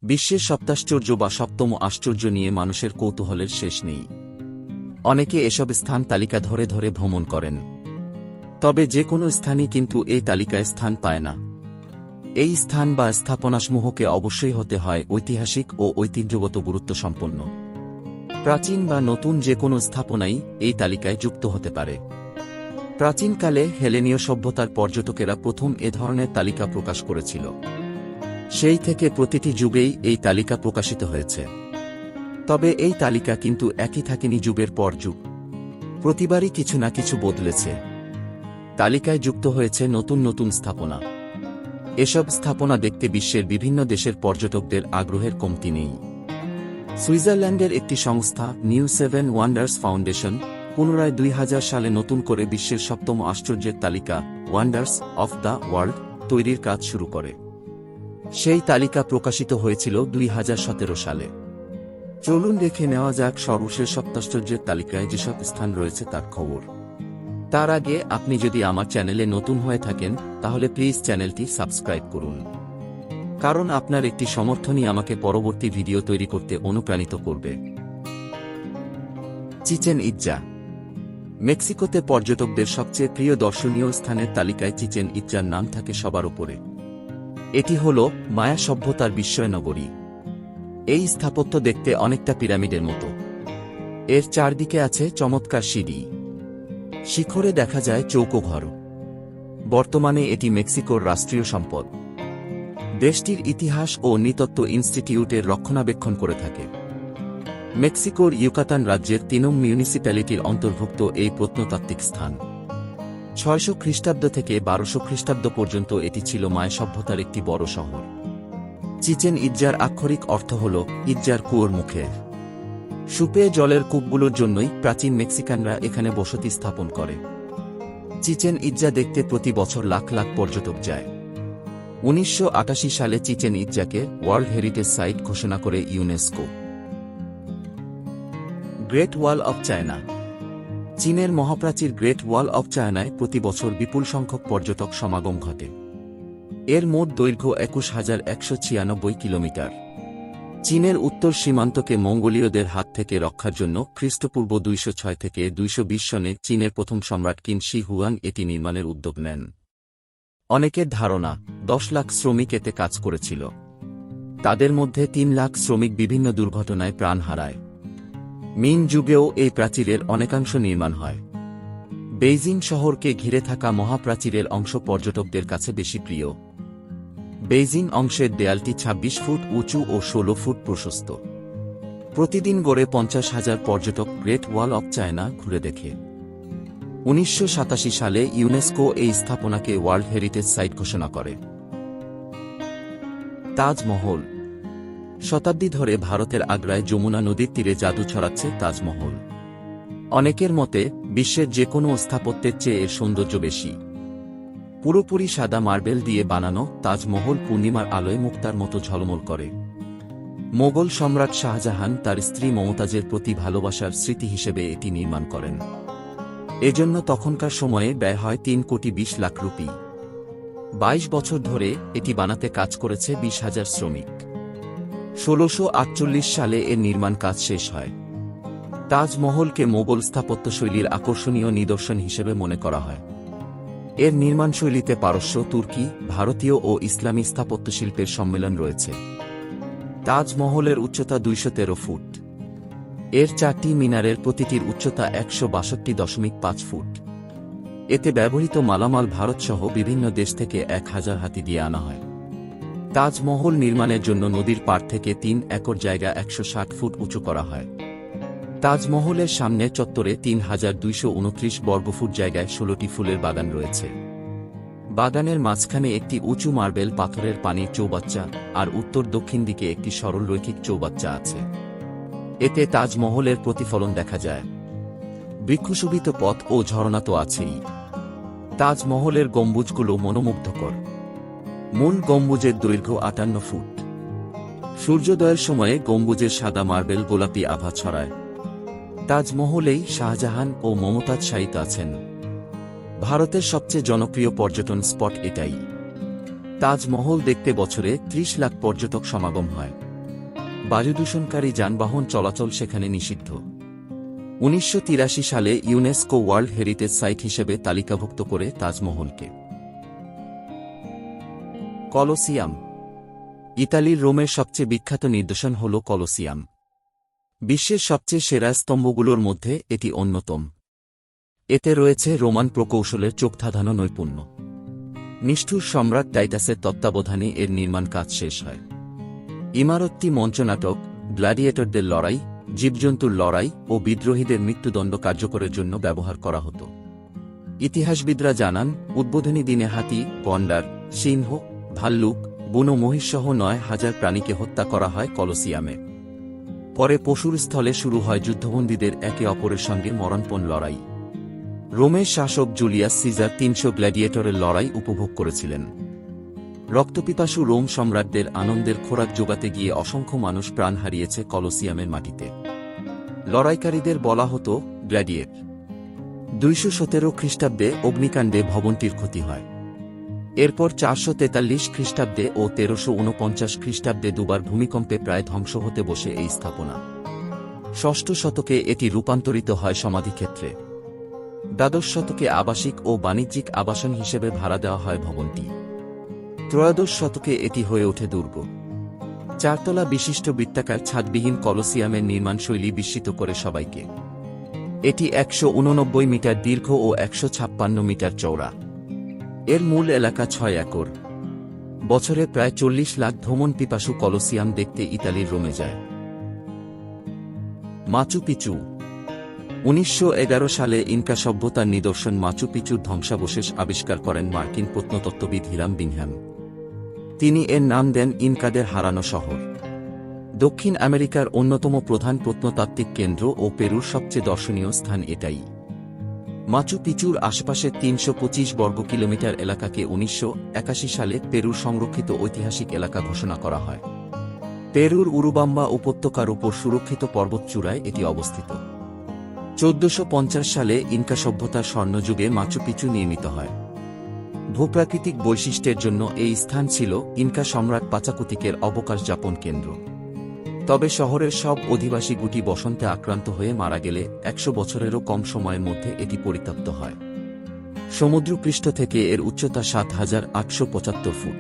বিশ্বের সপ্তাশ্চর্য বা সপ্তম আশ্চর্য নিয়ে মানুষের কৌতূহলের শেষ নেই। অনেকে এসব স্থান তালিকা ধরে ধরে ভ্রমণ করেন, তবে যে কোনো স্থানই কিন্তু এই তালিকায় স্থান পায় না। এই স্থান বা স্থাপনাসমূহকে অবশ্যই হতে হয় ঐতিহাসিক ও ঐতিহ্যগত গুরুত্ব সম্পন্ন। প্রাচীন বা নতুন যে কোনো স্থাপনাই এই তালিকায় যুক্ত হতে পারে। প্রাচীনকালে হেলেনীয় সভ্যতার পর্যটকেরা প্রথম এ ধরনের তালিকা প্রকাশ করেছিল। সেই থেকে প্রতিটি যুগেই এই তালিকা প্রকাশিত হয়েছে। তবে এই তালিকা কিন্তু একই থাকেনি যুগের পর যুগ। প্রতিবারই কিছু না কিছু বদলেছে। তালিকায় যুক্ত হয়েছে নতুন নতুন স্থাপনা। এসব স্থাপনা দেখতে বিশ্বের বিভিন্ন দেশের পর্যটকদের আগ্রহের কমতি নেই। সুইজারল্যান্ডের একটি সংস্থা নিউ সেভেন ওয়ান্ডার্স ফাউন্ডেশন পুনরায় 2000 সালে নতুন করে বিশ্বের সপ্তম আশ্চর্যের তালিকা ওয়ান্ডার্স অফ দ্য ওয়ার্ল্ড তৈরির কাজ শুরু করে। সেই তালিকা প্রকাশিত হয়েছিল 2017 সালে। চলুন দেখে নেওয়া যাক সর্বশেষ সপ্তাশ্চর্যের তালিকায় যেসব স্থান রয়েছে তার খবর। তার আগে আপনি যদি আমার চ্যানেলে নতুন হয়ে থাকেন তাহলে প্লিজ চ্যানেলটি সাবস্ক্রাইব করুন, কারণ আপনার একটি সমর্থনই আমাকে পরবর্তী ভিডিও তৈরি করতে অনুপ্রাণিত করবে। Chichen Itza. মেক্সিকোতে পর্যটকদের সবচেয়ে প্রিয় দর্শনীয় স্থানের তালিকায় চিচেন ইৎজার নাম থাকে সবার উপরে। এটি হল মায়া সভ্যতার বিস্ময়নগরী। এই স্থাপত্য দেখতে অনেকটা পিরামিডের মতো। এর চারদিকে আছে চমৎকার সিঁড়ি, শিখরে দেখা যায় চৌকোঘর। বর্তমানে এটি মেক্সিকোর রাষ্ট্রীয় সম্পদ। দেশটির ইতিহাস ও নৃতত্ত্ব ইনস্টিটিউটের রক্ষণাবেক্ষণ করে থাকে। মেক্সিকোর ইউকাতান রাজ্যের 3নং মিউনিসিপ্যালিটির অন্তর্ভুক্ত এই প্রত্নতাত্ত্বিক স্থান। 600 খ্রিস্টাব্দ থেকে 1200 খ্রিস্টাব্দ পর্যন্ত এটি ছিল মায়া সভ্যতার একটি বড় শহর। চিচেন ইৎজার আক্ষরিক অর্থ হল ইৎজার কুয়োর মুখে। সুপেয় জলের কূপগুলোর জন্যই প্রাচীন মেক্সিকানরা এখানে বসতি স্থাপন করে। চিচেন ইৎজা দেখতে প্রতি বছর লাখ লাখ পর্যটক যায়। 1988 সালে চিচেন ইৎজাকে ওয়ার্ল্ড হেরিটেজ সাইট ঘোষণা করে UNESCO. Great wall of China. চীনের মহাপ্রাচীর গ্রেট ওয়াল অব চায়নায় প্রতি বছর বিপুল সংখ্যক পর্যটক সমাগম ঘটে। এর মোট দৈর্ঘ্য 21,196 কিলোমিটার। চীনের উত্তর সীমান্তকে মঙ্গোলীয়দের হাত থেকে রক্ষার জন্য খ্রিস্টপূর্ব 206 থেকে 220 সনে চীনের প্রথম সম্রাট কিন শি হুয়াং এটি নির্মাণের উদ্যোগ নেন। অনেকের ধারণা 10 লাখ শ্রমিক এতে কাজ করেছিল। তাদের মধ্যে 3 লাখ শ্রমিক বিভিন্ন দুর্ঘটনায় প্রাণ হারায়। মিন যুগেও এই প্রাচীরের অনেকাংশ নির্মাণ হয়। বেইজিং শহরকে ঘিরে থাকা মহাপ্রাচীরের অংশ পর্যটকদের কাছে বেশি প্রিয়। বেইজিং অংশের দেয়ালটি 26 ফুট উঁচু ও 16 ফুট প্রশস্ত। প্রতিদিন গড়ে 50,000 পর্যটক গ্রেট ওয়াল অব চায়না ঘুরে দেখে। 1987 সালে ইউনেস্কো এই স্থাপনাকে ওয়ার্ল্ড হেরিটেজ সাইট ঘোষণা করে। তাজমহল। শতাব্দী ধরে ভারতের আগ্রায় যমুনা নদীর তীরে জাদু ছড়াচ্ছে তাজমহল। অনেকের মতে বিশ্বের যে কোনো স্থাপত্যের চেয়ে এর সৌন্দর্য বেশি। পুরোপুরি সাদা মার্বেল দিয়ে বানানো তাজমহল পূর্ণিমার আলোয় মুক্তার মতো ঝলমল করে। মোগল সম্রাট শাহজাহান তার স্ত্রী মমতাজের প্রতি ভালোবাসার স্মৃতি হিসেবে এটি নির্মাণ করেন। এজন্য তখনকার সময়ে ব্যয় হয় 3 কোটি 20 লাখ রুপি। 22 বছর ধরে এটি বানাতে কাজ করেছে 20,000 শ্রমিক। 1648 সালে এর নির্মাণ কাজ শেষ হয়। তাজমহলকে মোগল স্থাপত্যশৈলীর আকর্ষণীয় নিদর্শন হিসেবে মনে করা হয়। এর নির্মাণশৈলীতে পারস্য, তুর্কি, ভারতীয় ও ইসলামী স্থাপত্যশিল্পের সম্মেলন রয়েছে। তাজমহলের উচ্চতা 213 ফুট। এর 4টি মিনারের প্রতিটির উচ্চতা 162.5 ফুট। এতে ব্যবহৃত মালামাল ভারতসহ বিভিন্ন দেশ থেকে 1000 হাতি দিয়ে আনা হয়। তাজমহল নির্মাণের জন্য নদীর পাড় থেকে 3 একর জায়গা 160 ফুট উঁচু করা হয়। তাজমহলের সামনে চত্বরে 3229 বর্গফুট জায়গায় 16টি ফুলের বাগান রয়েছে। বাগানের মাঝখানে একটি উঁচু মার্বেল পাথরের পানির চৌবাচ্চা আর উত্তর দক্ষিণ দিকে একটি সরল রৈখিক চৌবাচ্চা আছে। এতে তাজমহলের প্রতিফলন দেখা যায়। বৃক্ষশোভিত পথ ও ঝরনা তো আছেই। তাজমহলের গম্বুজগুলো মনোমুগ্ধকর। মূল গম্বুজের দৈর্ঘ্য 58 ফুট। সূর্যোদয়ের সময়ে গম্বুজের সাদা মার্বেল গোলাপি আভা ছড়ায়। তাজমহলেই শাহজাহান ও মমতাজ শায়িত আছেন। ভারতের সবচেয়ে জনপ্রিয় পর্যটন স্পট এটাই। তাজমহল দেখতে বছরে 30 লাখ পর্যটক সমাগম হয়। বায়ুদূষণকারী যানবাহন চলাচল সেখানে নিষিদ্ধ। 1983 সালে ইউনেস্কো ওয়ার্ল্ড হেরিটেজ সাইট হিসেবে তালিকাভুক্ত করে তাজমহলকে। কলোসিয়াম। ইতালির রোমের সবচেয়ে বিখ্যাত নিদর্শন হল কলোসিয়াম। বিশ্বের সবচেয়ে সেরা স্তম্ভগুলোর মধ্যে এটি অন্যতম। এতে রয়েছে রোমান প্রকৌশলের চোখধাঁধানো নৈপুণ্য। নিষ্ঠুর সম্রাট টাইটাসের তত্ত্বাবধানে এর নির্মাণ কাজ শেষ হয়। ইমারতটি মঞ্চনাটক, গ্ল্যাডিয়েটরদের লড়াই, জীবজন্তুর লড়াই ও বিদ্রোহীদের মৃত্যুদণ্ড কার্যকরের জন্য ব্যবহার করা হতো। ইতিহাসবিদরা জানান, উদ্বোধনী দিনে হাতি, গন্ডার, সিংহ, ভাল্লুক, বুনো মহিষসহ 9,000 প্রাণীকে হত্যা করা হয় কলোসিয়ামে। পরে পশুর স্থলে শুরু হয় যুদ্ধবন্দীদের একে অপরের সঙ্গে মরণপণ লড়াই। রোমের শাসক জুলিয়াস সিজার 300 গ্ল্যাডিয়েটরের লড়াই উপভোগ করেছিলেন। রক্তপিপাসু রোম সম্রাটদের আনন্দের খোরাক জোগাতে গিয়ে অসংখ্য মানুষ প্রাণ হারিয়েছে কলোসিয়ামের মাটিতে। লড়াইকারীদের বলা হতো গ্ল্যাডিয়েট। 217 খ্রিস্টাব্দে অগ্নিকাণ্ডে ভবনটির ক্ষতি হয়। এরপর 443 খ্রিস্টাব্দে ও 1349 খ্রিস্টাব্দে দুবার ভূমিকম্পে প্রায় ধ্বংস হতে বসে এই স্থাপনা। ষষ্ঠ শতকে এটি রূপান্তরিত হয় সমাধিক্ষেত্রে। দ্বাদশ শতকে আবাসিক ও বাণিজ্যিক আবাসন হিসেবে ভাড়া দেওয়া হয় ভবনটি। ত্রয়োদশ শতকে এটি হয়ে ওঠে দুর্গ। 4 তলা বিশিষ্ট বৃত্তাকার ছাদবিহীন কলোসিয়ামের নির্মাণশৈলী বিস্মিত করে সবাইকে। এটি 189 মিটার দীর্ঘ ও 156 মিটার চওড়া। এর মূল এলাকা 6 একর। বছরে প্রায় 40 লাখ ভ্রমণ পিপাসু কলোসিয়াম দেখতে ইতালির রোমে যায়। Machu Picchu. 1911 সালে ইনকা সভ্যতার নিদর্শন মাচু পিচুর ধ্বংসাবশেষ আবিষ্কার করেন মার্কিন প্রত্নতত্ত্ববিদ হিরাম বিংহ্যাম। তিনি এর নাম দেন ইনকাদের হারানো শহর। দক্ষিণ আমেরিকার অন্যতম প্রধান প্রত্নতাত্ত্বিক কেন্দ্র ও পেরুর সবচেয়ে দর্শনীয় স্থান এটাই। মাচু পিচুর আশেপাশে 325 বর্গ কিলোমিটার এলাকাকে 1981 সালে পেরুর সংরক্ষিত ঐতিহাসিক এলাকা ঘোষণা করা হয়। পেরুর উরুবাম্বা উপত্যকার উপর সুরক্ষিত পর্বতচূড়ায় এটি অবস্থিত। 1450 সালে ইনকা সভ্যতার স্বর্ণযুগে মাচু পিচু নির্মিত হয়। ভূপ্রাকৃতিক বৈশিষ্ট্যের জন্য এই স্থান ছিল ইনকা সম্রাট পাচাকুতিকের অবকাশ যাপন কেন্দ্র। তবে শহরের সব অধিবাসী গুটি বসন্তে আক্রান্ত হয়ে মারা গেলে 100 বছরেরও কম সময়ের মধ্যে এটি পরিত্যক্ত হয়। সমুদ্রপৃষ্ঠ থেকে এর উচ্চতা 7,875 ফুট।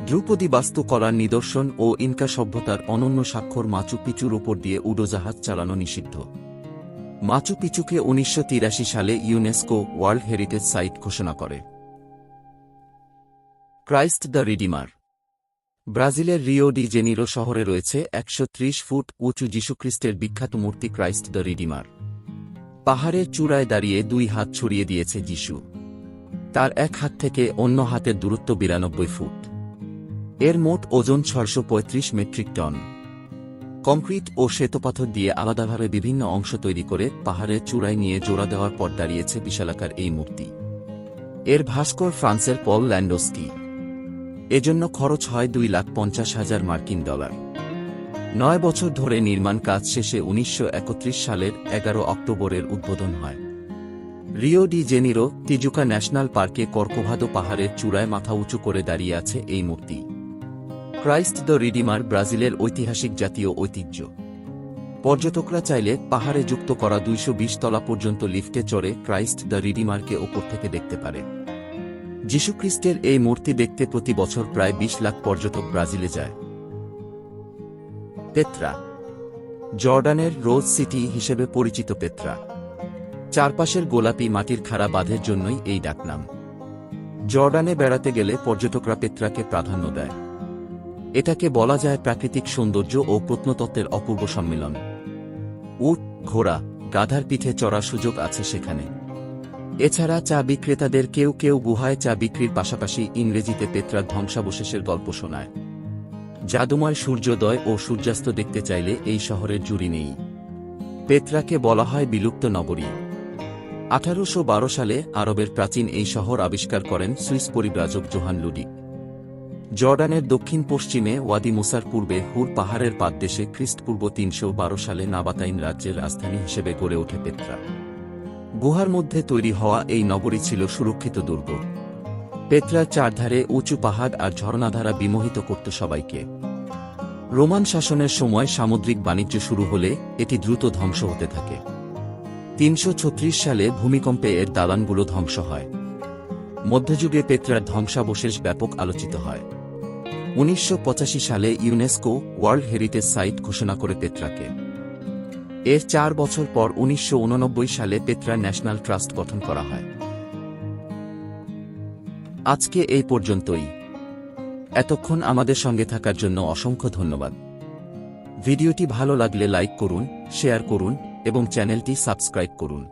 ধ্রুপদী বাস্তুকলার নিদর্শন ও ইনকা সভ্যতার অনন্য স্বাক্ষর মাচু পিচুর উপর দিয়ে উড়োজাহাজ চালানো নিষিদ্ধ। মাচু পিচুকে 1983 সালে ইউনেস্কো ওয়ার্ল্ড হেরিটেজ সাইট ঘোষণা করে। Christ the redeemer. ব্রাজিলের রিও ডি জেনিরো শহরে রয়েছে 130 ফুট উঁচু যীশুখ্রিস্টের বিখ্যাত মূর্তি ক্রাইস্ট দ্য রিডিমার। পাহাড়ের চূড়ায় দাঁড়িয়ে 2 হাত ছড়িয়ে দিয়েছে যীশু। তার এক হাত থেকে অন্য হাতের দূরত্ব 92 ফুট। এর মোট ওজন 635 মেট্রিক টন। কংক্রিট ও শ্বেতপাথর দিয়ে আলাদাভাবে বিভিন্ন অংশ তৈরি করে পাহাড়ের চূড়ায় নিয়ে জোড়া দেওয়ার পর দাঁড়িয়েছে বিশালাকার এই মূর্তি। এর ভাস্কর ফ্রান্সের পল ল্যান্ডোস্কি। এজন্য খরচ হয় $2,50,000 মার্কিন। 9 বছর ধরে নির্মাণ কাজ শেষে 1931 সালের 11 অক্টোবরের উদ্বোধন হয়। Rio de Janeiro Tijuca national পার্কে কর্কোভাদো পাহাড়ের চূড়ায় মাথা উঁচু করে দাঁড়িয়ে আছে এই মূর্তি। ক্রাইস্ট দ্য রিডিমার ব্রাজিলের ঐতিহাসিক জাতীয় ঐতিহ্য। পর্যটকরা চাইলে পাহাড়ে যুক্ত করা 220 তলা পর্যন্ত লিফটে চড়ে ক্রাইস্ট দ্য রিডিমারকে ওপর থেকে দেখতে পারে। যীশুখ্রিস্টের এই মূর্তি দেখতে প্রতি বছর প্রায় 20 লাখ পর্যটক ব্রাজিলে যায়। পেত্রা। জর্ডানের রোজ সিটি হিসেবে পরিচিত পেত্রা। চারপাশের গোলাপি মাটির খাড়া বাঁধের জন্যই এই ডাকনাম। জর্ডানে বেড়াতে গেলে পর্যটকরা পেত্রাকে প্রাধান্য দেয়। এটাকে বলা যায় প্রাকৃতিক সৌন্দর্য ও প্রত্নতত্ত্বের অপূর্ব সম্মিলন। উট, ঘোড়া, গাধার পিঠে চড়ার সুযোগ আছে সেখানে। এছাড়া চা বিক্রেতাদের কেউ কেউ গুহায় চা বিক্রির পাশাপাশি ইংরেজিতে পেত্রার ধ্বংসাবশেষের গল্প শোনায়। জাদুময় সূর্যোদয় ও সূর্যাস্ত দেখতে চাইলে এই শহরের জুড়ি নেই। পেত্রাকে বলা হয় বিলুপ্ত নগরী। 1812 সালে আরবের প্রাচীন এই শহর আবিষ্কার করেন সুইস পরিব্রাজক জোহান লুডিক। জর্ডানের দক্ষিণ পশ্চিমে ওয়াদি মুসার পূর্বে হুর পাহাড়ের পাদদেশে খ্রিস্টপূর্ব 312 সালে নাবাতাইন রাজ্যের রাজধানী হিসেবে গড়ে ওঠে পেত্রা। গুহার মধ্যে তৈরি হওয়া এই নগরী ছিল সুরক্ষিত দুর্গ। পেত্রার চারধারে উঁচু পাহাড় আর ঝর্ণাধারা বিমোহিত করত সবাইকে। রোমান শাসনের সময় সামুদ্রিক বাণিজ্য শুরু হলে এটি দ্রুত ধ্বংস হতে থাকে। 336 সালে ভূমিকম্পে এর দালানগুলো ধ্বংস হয়। মধ্যযুগে পেত্রার ধ্বংসাবশেষ ব্যাপক আলোচিত হয়। 1985 সালে ইউনেস্কো ওয়ার্ল্ড হেরিটেজ সাইট ঘোষণা করে পেত্রাকে। এর 4 বছর পর 1989 সালে পেত্রা ন্যাশনাল ট্রাস্ট গঠন করা হয়। আজকে এই পর্যন্তই। এতক্ষণ আমাদের সঙ্গে থাকার জন্য অসংখ্য ধন্যবাদ। ভিডিওটি ভালো লাগলে লাইক করুন, শেয়ার করুন এবং চ্যানেলটি সাবস্ক্রাইব করুন।